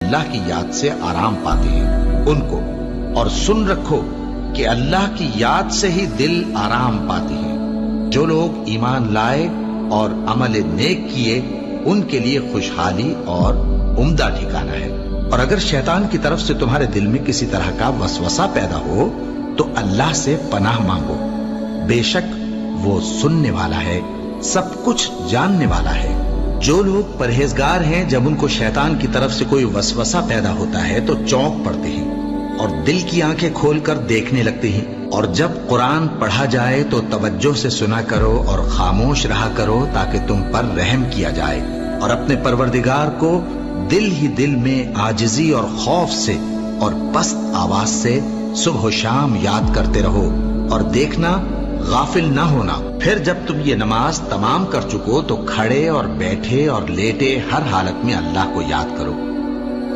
اللہ کی یاد سے آرام پاتے ہیں ان کو، اور سن رکھو کہ اللہ کی یاد سے ہی دل آرام پاتے ہیں۔ جو لوگ ایمان لائے اور عمل نیک کیے ان کے لیے خوشحالی اور عمدہ ٹھکانہ ہے۔ اور اگر شیطان کی طرف سے تمہارے دل میں کسی طرح کا وسوسہ پیدا ہو تو اللہ سے پناہ مانگو، بے شک وہ سننے والا ہے، سب کچھ جاننے والا ہے۔ جو لوگ پرہیزگار ہیں جب ان کو شیطان کی طرف سے کوئی وسوسہ پیدا ہوتا ہے تو چونک پڑتے ہیں اور دل کی آنکھیں کھول کر دیکھنے لگتے ہیں، اور جب قرآن پڑھا جائے تو توجہ سے سنا کرو اور خاموش رہا کرو تاکہ تم پر رحم کیا جائے، اور اپنے پروردگار کو دل ہی دل میں عاجزی اور خوف سے اور پست آواز سے صبح و شام یاد کرتے رہو، اور دیکھنا غافل نہ ہونا۔ پھر جب تم یہ نماز تمام کر چکو تو کھڑے اور بیٹھے اور لیٹے ہر حالت میں اللہ کو یاد کرو۔